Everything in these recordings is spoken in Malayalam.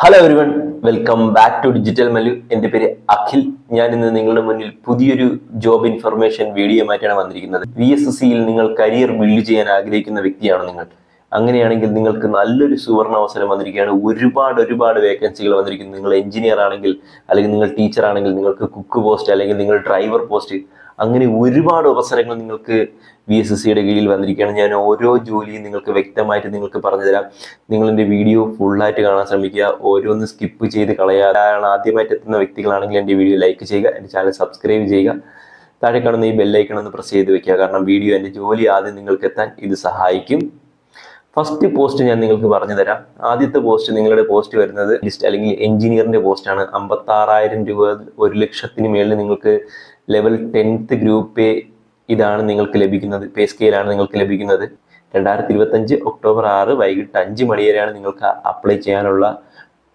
Hello everyone, welcome back to digital Mallu. എൻ്റെ പേര് അഖിൽ. ഞാൻ ഇന്ന് നിങ്ങളുടെ മുന്നിൽ പുതിയൊരു ജോബ് ഇൻഫർമേഷൻ വീഡിയോ ആയിട്ടാണ് വന്നിരിക്കുന്നത്. VSSCയിൽ നിങ്ങൾ കരിയർ ബിൽഡ് ചെയ്യാൻ ആഗ്രഹിക്കുന്ന വ്യക്തിയാണ് നിങ്ങൾ. അങ്ങനെയാണെങ്കിൽ നിങ്ങൾക്ക് നല്ലൊരു സുവർണ അവസരം വന്നിരിക്കുകയാണ്. ഒരുപാട് വേക്കൻസികൾ വന്നിരിക്കുന്നു. നിങ്ങൾ എഞ്ചിനീയർ ആണെങ്കിൽ, അല്ലെങ്കിൽ നിങ്ങൾ ടീച്ചർ ആണെങ്കിൽ, നിങ്ങൾക്ക് കുക്ക് പോസ്റ്റ്, അല്ലെങ്കിൽ നിങ്ങൾ ഡ്രൈവർ പോസ്റ്റ്, അങ്ങനെ ഒരുപാട് അവസരങ്ങൾ നിങ്ങൾക്ക് VSSCയുടെ കീഴിൽ വന്നിരിക്കുകയാണ്. ഞാൻ ഓരോ ജോലിയും നിങ്ങൾക്ക് വ്യക്തമായിട്ട് നിങ്ങൾക്ക് പറഞ്ഞു തരാം. നിങ്ങൾ എൻ്റെ വീഡിയോ ഫുള്ളായിട്ട് കാണാൻ ശ്രമിക്കുക, ഓരോന്ന് സ്കിപ്പ് ചെയ്ത് കളയാതെ. ആദ്യമായിട്ട് എത്തുന്ന വ്യക്തികളാണെങ്കിൽ എൻ്റെ വീഡിയോ ലൈക്ക് ചെയ്യുക, എൻ്റെ ചാനൽ സബ്സ്ക്രൈബ് ചെയ്യുക, താഴെ കാണുന്ന ഈ ബെല്ലൈക്കൺ ഒന്ന് പ്രസ് ചെയ്ത് വെക്കുക. കാരണം വീഡിയോ, എൻ്റെ ജോലി ആദ്യം നിങ്ങൾക്ക് എത്താൻ ഇത് സഹായിക്കും. ഫസ്റ്റ് പോസ്റ്റ് ഞാൻ നിങ്ങൾക്ക് പറഞ്ഞു തരാം. ആദ്യത്തെ പോസ്റ്റ്, നിങ്ങളുടെ പോസ്റ്റ് വരുന്നത് ലിസ്റ്റ് അല്ലെങ്കിൽ എഞ്ചിനീയറിന്റെ പോസ്റ്റാണ്. 56,000 രൂപ, 1,00,000 മേളിൽ നിങ്ങൾക്ക് ലെവൽ 10th ഗ്രൂപ്പ് എ ഇതാണ് നിങ്ങൾക്ക് ലഭിക്കുന്നത്. പേ സ്കെയിലാണ് നിങ്ങൾക്ക് ലഭിക്കുന്നത്. 2025 ഒക്ടോബർ 6 വൈകിട്ട് 5 മണി വരെയാണ് നിങ്ങൾക്ക് അപ്ലൈ ചെയ്യാനുള്ള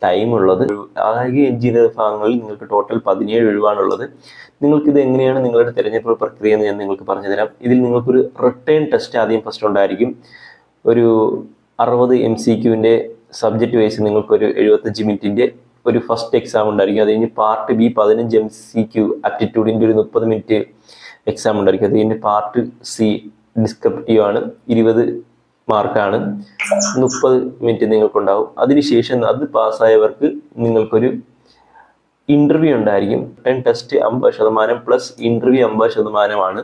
ടൈം ഉള്ളത്. ആകെ എഞ്ചിനീയർ ഭാഗങ്ങളിൽ നിങ്ങൾക്ക് ടോട്ടൽ 17 ഒഴിവാണുള്ളത്. നിങ്ങൾക്കിത് എങ്ങനെയാണ് നിങ്ങളുടെ തിരഞ്ഞെടുപ്പ് പ്രക്രിയ എന്ന് ഞാൻ നിങ്ങൾക്ക് പറഞ്ഞു തരാം. ഇതിൽ നിങ്ങൾക്കൊരു റിട്ടേൺ ടെസ്റ്റ് ആദ്യം ഫസ്റ്റ് ഉണ്ടായിരിക്കും. ഒരു 60 MCQവിൻ്റെ സബ്ജക്റ്റ് വൈസ് നിങ്ങൾക്കൊരു 75 മിനിറ്റിൻ്റെ ഒരു ഫസ്റ്റ് എക്സാം ഉണ്ടായിരിക്കും. അത് കഴിഞ്ഞ് പാർട്ട് ബി 15 MCQ ആപ്റ്റിറ്റ്യൂഡിൻ്റെ ഒരു 30 മിനിറ്റ് എക്സാം ഉണ്ടായിരിക്കും. അത് കഴിഞ്ഞ് പാർട്ട് സി ഡിസ്ക്രിപ്റ്റീവ് ആണ്, 20 മാർക്കാണ്, 30 മിനിറ്റ് നിങ്ങൾക്കുണ്ടാവും. അതിനുശേഷം അത് പാസ്സായവർക്ക് നിങ്ങൾക്കൊരു ഇൻ്റർവ്യൂ ഉണ്ടായിരിക്കും. Return test 50% plus interview 50%.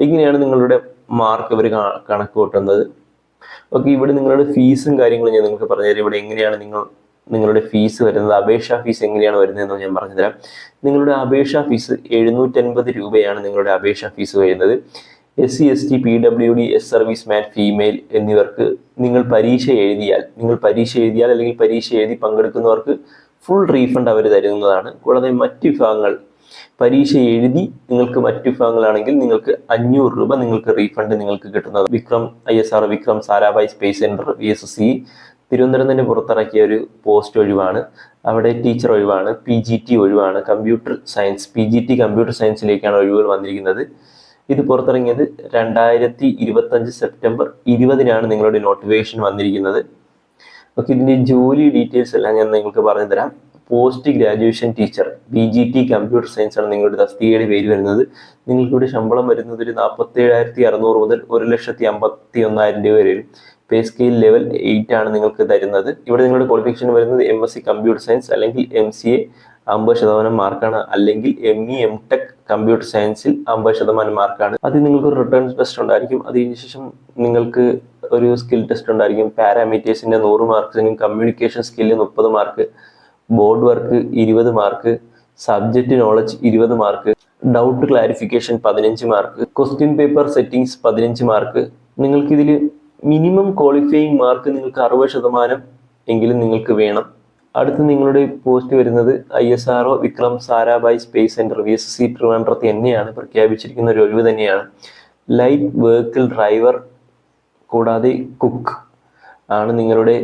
ഇങ്ങനെയാണ് നിങ്ങളുടെ മാർക്ക് അവർ കണക്ക് കൂട്ടുന്നത്. ഓക്കെ, ഇവിടെ നിങ്ങളുടെ ഫീസും കാര്യങ്ങളും ഞാൻ നിങ്ങൾക്ക് പറഞ്ഞുതരാം. ഇവിടെ എങ്ങനെയാണ് നിങ്ങളുടെ ഫീസ് വരുന്നത്, അപേക്ഷാ ഫീസ് എങ്ങനെയാണ് വരുന്നതെന്ന് ഞാൻ പറഞ്ഞുതരാം. നിങ്ങളുടെ അപേക്ഷാ ഫീസ് 750 രൂപയാണ് നിങ്ങളുടെ അപേക്ഷാ ഫീസ് വരുന്നത്. SC ST PWD S service man female എന്നിവർക്ക് നിങ്ങൾ പരീക്ഷ എഴുതിയാൽ അല്ലെങ്കിൽ പരീക്ഷ എഴുതി പങ്കെടുക്കുന്നവർക്ക് ഫുൾ റീഫണ്ട് അവർ തരുന്നതാണ്. കൂടാതെ മറ്റ് വിഭാഗങ്ങൾ പരീക്ഷ എഴുതി നിങ്ങൾക്ക് മറ്റു വിഭാഗങ്ങളാണെങ്കിൽ നിങ്ങൾക്ക് 500 രൂപ നിങ്ങൾക്ക് റീഫണ്ട് നിങ്ങൾക്ക് കിട്ടുന്നത്. Vikram ISR Vikram Sarabhai space centre VSSC Thiruvananthapuram തന്നെ പുറത്തിറക്കിയ ഒരു പോസ്റ്റ് ഒഴിവാണ്. അവിടെ ടീച്ചർ ഒഴിവാണ്, PGT ഒഴിവാണ്, കമ്പ്യൂട്ടർ സയൻസ് PGT കമ്പ്യൂട്ടർ സയൻസിലേക്കാണ് ഒഴിവുകൾ വന്നിരിക്കുന്നത്. ഇത് പുറത്തിറങ്ങിയത് 2025 സെപ്റ്റംബർ 20-നാണ് നിങ്ങളുടെ നോട്ടിഫിക്കേഷൻ വന്നിരിക്കുന്നത്. ഓക്കെ, ഇതിൻ്റെ ജോലി ഡീറ്റെയിൽസ് എല്ലാം ഞാൻ നിങ്ങൾക്ക് പറഞ്ഞു തരാം. Post graduation teacher PGT computer science ആണ് നിങ്ങളുടെ തസ്തികയുടെ പേര് വരുന്നത്. നിങ്ങൾക്കിവിടെ ശമ്പളം വരുന്നത് ഒരു 47,600 മുതൽ 1,51,000 രൂപ വരെ വരും. പേ സ്കെയിൽ ലെവൽ 8 ആണ് നിങ്ങൾക്ക് തരുന്നത്. ഇവിടെ നിങ്ങളുടെ ക്വാളിഫിക്കേഷൻ വരുന്നത് MSc കമ്പ്യൂട്ടർ സയൻസ് അല്ലെങ്കിൽ MCA 50% മാർക്കാണ്, അല്ലെങ്കിൽ ME MTech കമ്പ്യൂട്ടർ സയൻസിൽ 50% മാർക്കാണ്. അത് നിങ്ങൾക്ക് ഒരു റിട്ടേൺ ടെസ്റ്റ് ഉണ്ടായിരിക്കും. അതിന് ശേഷം നിങ്ങൾക്ക് ഒരു സ്കിൽ ടെസ്റ്റ് ഉണ്ടായിരിക്കും. പാരാമീറ്റേഴ്സിന്റെ 100 മാർക്സിനും communication skill 30 mark, board work 20 mark, subject knowledge 20 mark, doubt clarification 15 mark, question paper settings 15 mark. നിങ്ങൾക്കിതിൽ മിനിമം ക്വാളിഫയിങ് മാർക്ക് നിങ്ങൾക്ക് 60% എങ്കിലും നിങ്ങൾക്ക് വേണം. അടുത്ത് നിങ്ങളുടെ പോസ്റ്റ് വരുന്നത് ISRO Vikram Sarabhai space centre VSSC ട്രിവാൻഡ്രത്ത് തന്നെയാണ് പ്രഖ്യാപിച്ചിരിക്കുന്ന ഒരു ഒഴിവ് തന്നെയാണ്. ലൈറ്റ് വെഹിക്കിൾ ഡ്രൈവർ കൂടാതെ കുക്ക് ആണ് നിങ്ങളുടെ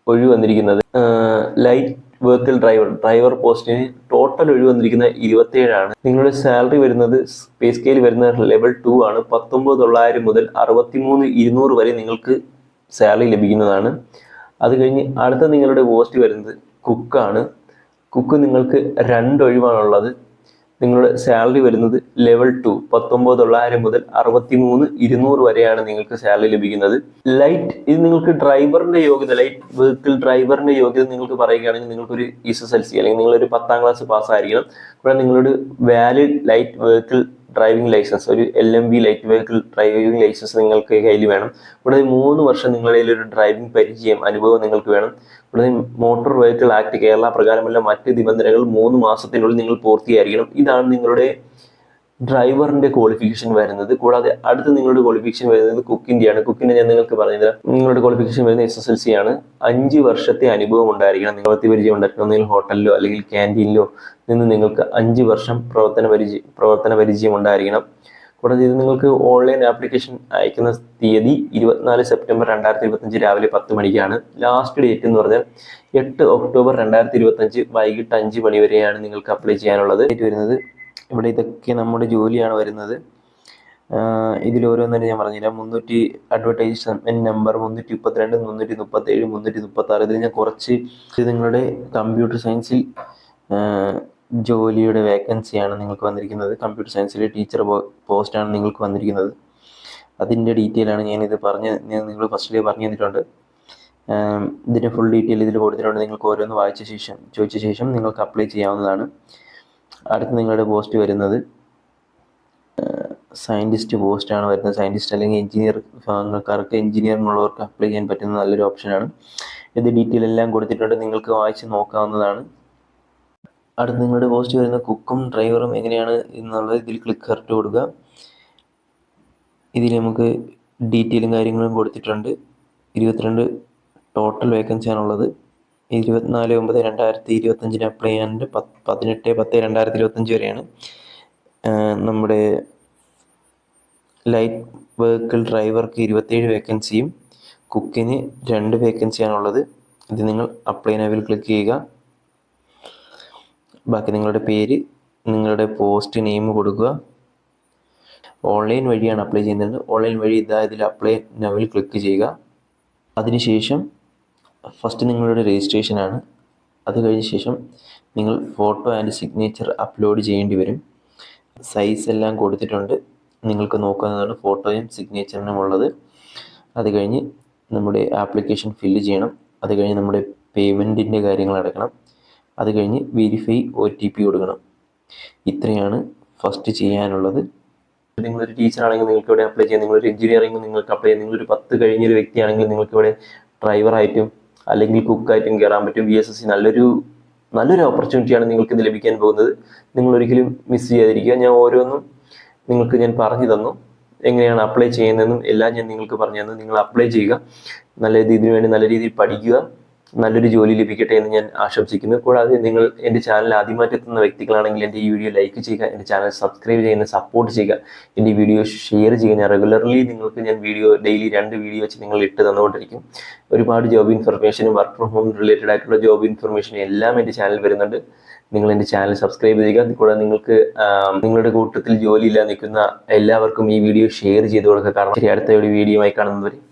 ഒഴിവ് വന്നിരിക്കുന്നത്. ലൈറ്റ് വെഹിക്കിൾ ഡ്രൈവർ പോസ്റ്റിന് ടോട്ടൽ ഒഴിവ് വന്നിരിക്കുന്ന 27 നിങ്ങളുടെ സാലറി വരുന്നത് പേ സ്കെയിൽ വരുന്നത് ലെവൽ 2 ആണ്. 19,900 മുതൽ 63,200 വരെ നിങ്ങൾക്ക് സാലറി ലഭിക്കുന്നതാണ്. അത് കഴിഞ്ഞ് അടുത്ത നിങ്ങളുടെ പോസ്റ്റ് വരുന്നത് കുക്കാണ്. കുക്ക് നിങ്ങൾക്ക് 2 ഒഴിവാണുള്ളത്. നിങ്ങളുടെ സാലറി വരുന്നത് ലെവൽ 2 19,900 മുതൽ 63,200 വരെയാണ് നിങ്ങൾക്ക് സാലറി ലഭിക്കുന്നത്. ലൈറ്റ് ഇത് നിങ്ങൾക്ക് ഡ്രൈവറിന്റെ യോഗ്യത, ലൈറ്റ് വെഹിക്കിൾ ഡ്രൈവറിന്റെ യോഗ്യത നിങ്ങൾക്ക് പറയുകയാണെങ്കിൽ നിങ്ങൾക്കൊരു SSLC അല്ലെങ്കിൽ നിങ്ങളൊരു 10ാം ക്ലാസ് പാസ്സായിരിക്കണം. കൂടാതെ നിങ്ങളുടെ valid light vehicle driving licence, ഒരു LMV light vehicle driving licence നിങ്ങൾക്ക് കയ്യിൽ വേണം. കൂടാതെ 3 വർഷം നിങ്ങളുടെ കയ്യിൽ ഒരു ഡ്രൈവിംഗ് പരിചയം, അനുഭവം നിങ്ങൾക്ക് വേണം. കൂടാതെ മോട്ടോർ വെഹിക്കിൾ ആക്ട് കേരള പ്രകാരമുള്ള മറ്റ് നിബന്ധനകൾ 3 മാസത്തിനുള്ളിൽ നിങ്ങൾ പൂർത്തിയായിരിക്കണം. ഇതാണ് നിങ്ങളുടെ ഡ്രൈവറിന്റെ ക്വാളിഫിക്കേഷൻ വരുന്നത്. കൂടാതെ അടുത്ത് നിങ്ങളുടെ ക്വാളിഫിക്കേഷൻ വരുന്നത് കുക്കിൻ്റെയാണ്. കുക്കിൻ്റെ ഞാൻ നിങ്ങൾക്ക് പറഞ്ഞുതരാം. നിങ്ങളുടെ ക്വാളിഫിക്കേഷൻ വരുന്നത് SSLC ആണ്. 5 വർഷത്തെ അനുഭവം ഉണ്ടായിരിക്കണം. നിങ്ങൾക്ക് പരിചയം ഉണ്ടായിരിക്കണം. ഒന്നുകിൽ ഹോട്ടലിലോ അല്ലെങ്കിൽ ക്യാൻറ്റീനിലോ നിന്ന് നിങ്ങൾക്ക് 5 വർഷം പ്രവർത്തന പരിചയം ഉണ്ടായിരിക്കണം. കൂടാതെ ഇത് നിങ്ങൾക്ക് ഓൺലൈൻ ആപ്ലിക്കേഷൻ അയക്കുന്ന തീയതി 24 സെപ്റ്റംബർ 2025 രാവിലെ 10 മണിക്കാണ്. ലാസ്റ്റ് ഡേറ്റ് എന്ന് പറഞ്ഞാൽ 8 ഒക്ടോബർ 2025 വൈകിട്ട് 5 മണി വരെയാണ് നിങ്ങൾക്ക് അപ്ലൈ ചെയ്യാനുള്ളത്. വരുന്നത് ഇവിടെ ഇതൊക്കെ നമ്മുടെ ജോലിയാണ് വരുന്നത്. ഇതിൽ ഓരോന്നും ഞാൻ പറഞ്ഞുതരാം. Advertisement number 332, 337, 336. ഇതിൽ ഞാൻ കുറച്ച് നിങ്ങളുടെ കമ്പ്യൂട്ടർ സയൻസിൽ ജോലിയുടെ വേക്കൻസിയാണ് നിങ്ങൾക്ക് വന്നിരിക്കുന്നത്. കമ്പ്യൂട്ടർ സയൻസിലെ ടീച്ചർ പോസ്റ്റാണ് നിങ്ങൾക്ക് വന്നിരിക്കുന്നത്. അതിൻ്റെ ഡീറ്റെയിലാണ് ഞാൻ നിങ്ങൾ ഫസ്റ്റിലേ പറഞ്ഞു തന്നിട്ടുണ്ട്. ഇതിൻ്റെ ഫുൾ ഡീറ്റെയിൽ ഇതിൽ കൊടുത്തിട്ടുണ്ട്. നിങ്ങൾക്ക് ഓരോന്ന് ചോദിച്ച ശേഷം നിങ്ങൾക്ക് അപ്ലൈ ചെയ്യാവുന്നതാണ്. അടുത്ത് നിങ്ങളുടെ പോസ്റ്റ് വരുന്നത് സയൻറ്റിസ്റ്റ് പോസ്റ്റാണ് വരുന്നത്. സയൻറ്റിസ്റ്റ് അല്ലെങ്കിൽ എഞ്ചിനീയർ വിഭാഗക്കാർക്ക്, എഞ്ചിനീയറിനുള്ളവർക്ക് അപ്ലൈ ചെയ്യാൻ പറ്റുന്ന നല്ലൊരു ഓപ്ഷനാണ്. ഇത് ഡീറ്റെയിൽ എല്ലാം കൊടുത്തിട്ടുണ്ട്, നിങ്ങൾക്ക് വായിച്ച് നോക്കാവുന്നതാണ്. അടുത്ത് നിങ്ങളുടെ പോസ്റ്റ് വരുന്ന കുക്കും ഡ്രൈവറും എങ്ങനെയാണ് എന്നുള്ളത് ഇതിൽ ക്ലിക്ക് കറക്റ്റ് കൊടുക്കുക. ഇതിൽ നമുക്ക് ഡീറ്റെയിലും കാര്യങ്ങളും കൊടുത്തിട്ടുണ്ട്. 22 ടോട്ടൽ വേക്കൻസിയാണുള്ളത്. 24/9/2025 അപ്ലൈ ചെയ്യാനുണ്ട്. 18/10/2025 വരെയാണ്. നമ്മുടെ ലൈറ്റ് വെഹിക്കിൾ ഡ്രൈവർക്ക് 27 വേക്കൻസിയും കുക്കിന് 2 വേക്കൻസിയാണുള്ളത്. ഇത് നിങ്ങൾ അപ്ലൈ നൗവിൽ ക്ലിക്ക് ചെയ്യുക. ബാക്കി നിങ്ങളുടെ പേര്, നിങ്ങളുടെ പോസ്റ്റ് നെയിം കൊടുക്കുക. ഓൺലൈൻ വഴിയാണ് അപ്ലൈ ചെയ്യുന്നത്. ഓൺലൈൻ വഴി ഇതിൽ അപ്ലൈ നൗവിൽ ക്ലിക്ക് ചെയ്യുക. അതിനുശേഷം ഫസ്റ്റ് നിങ്ങളുടെ രജിസ്ട്രേഷനാണ്. അത് കഴിഞ്ഞ ശേഷം നിങ്ങൾ ഫോട്ടോ ആൻഡ് സിഗ്നേച്ചർ അപ്ലോഡ് ചെയ്യേണ്ടി വരും. സൈസ് എല്ലാം കൊടുത്തിട്ടുണ്ട്, നിങ്ങൾക്ക് നോക്കാവുന്നതാണ് ഫോട്ടോയും സിഗ്നേച്ചറിനും ഉള്ളത്. അത് കഴിഞ്ഞ് നമ്മുടെ ആപ്ലിക്കേഷൻ ഫില്ല് ചെയ്യണം. അത് കഴിഞ്ഞ് നമ്മുടെ പേയ്മെൻറ്റിൻ്റെ കാര്യങ്ങൾ അടയ്ക്കണം. അത് കഴിഞ്ഞ് വെരിഫൈ OTP കൊടുക്കണം. ഇത്രയാണ് ഫസ്റ്റ് ചെയ്യാനുള്ളത്. നിങ്ങളൊരു ടീച്ചറാണെങ്കിൽ നിങ്ങൾക്ക് ഇവിടെ അപ്ലൈ ചെയ്യാം. നിങ്ങളൊരു എഞ്ചിനീയറിംഗ് നിങ്ങൾക്ക് അപ്ലൈ ചെയ്യാം. നിങ്ങളൊരു 10 കഴിഞ്ഞൊരു വ്യക്തിയാണെങ്കിൽ നിങ്ങൾക്ക് ഇവിടെ ഡ്രൈവറായിട്ടും അല്ലെങ്കിൽ കുക്കായിട്ടും കയറാൻ പറ്റും. VSSC നല്ലൊരു ഓപ്പർച്യൂണിറ്റിയാണ് നിങ്ങൾക്ക് ഇത് ലഭിക്കാൻ പോകുന്നത്. നിങ്ങളൊരിക്കലും മിസ് ചെയ്യാതിരിക്കുക. ഞാൻ ഓരോന്നും നിങ്ങൾക്ക് ഞാൻ പറഞ്ഞു തന്നു, എങ്ങനെയാണ് അപ്ലൈ ചെയ്യുന്നതെന്നും എല്ലാം ഞാൻ നിങ്ങൾക്ക് പറഞ്ഞു തന്നു. നിങ്ങൾ അപ്ലൈ ചെയ്യുക, ഇതിനു വേണ്ടി നല്ല രീതിയിൽ പഠിക്കുക, നല്ലൊരു ജോലി ലഭിക്കട്ടെ എന്ന് ഞാൻ ആശംസിക്കുന്നു. കൂടാതെ നിങ്ങൾ എൻ്റെ ചാനൽ ആദ്യമായിട്ട് എത്തുന്ന വ്യക്തികളാണെങ്കിൽ എൻ്റെ ഈ വീഡിയോ ലൈക്ക് ചെയ്യുക, എൻ്റെ ചാനൽ സബ്സ്ക്രൈബ് ചെയ്യുന്ന സപ്പോർട്ട് ചെയ്യുക, എൻ്റെ വീഡിയോ ഷെയർ ചെയ്യുക. ഞാൻ റെഗുലർലി നിങ്ങൾക്ക് ഞാൻ ഡെയിലി 2 വീഡിയോ വെച്ച് നിങ്ങൾ ഇട്ട് തന്നുകൊണ്ടിരിക്കും. ഒരുപാട് ജോബ് ഇൻഫർമേഷനും വർക്ക് ഫ്രം ഹോം റിലേറ്റഡ് ആയിട്ടുള്ള ജോബ് ഇൻഫർമേഷനും എല്ലാം എൻ്റെ ചാനൽ വരുന്നുണ്ട്. നിങ്ങൾ എൻ്റെ ചാനൽ സബ്സ്ക്രൈബ് ചെയ്യുക. കൂടാതെ നിങ്ങൾക്ക് നിങ്ങളുടെ കൂട്ടത്തിൽ ജോലിയില്ലാതെ നിൽക്കുന്ന എല്ലാവർക്കും ഈ വീഡിയോ ഷെയർ ചെയ്ത് കൊടുക്കുക. കാരണം അടുത്ത ഒരു വീഡിയോ ആയി കാണുന്നവരെ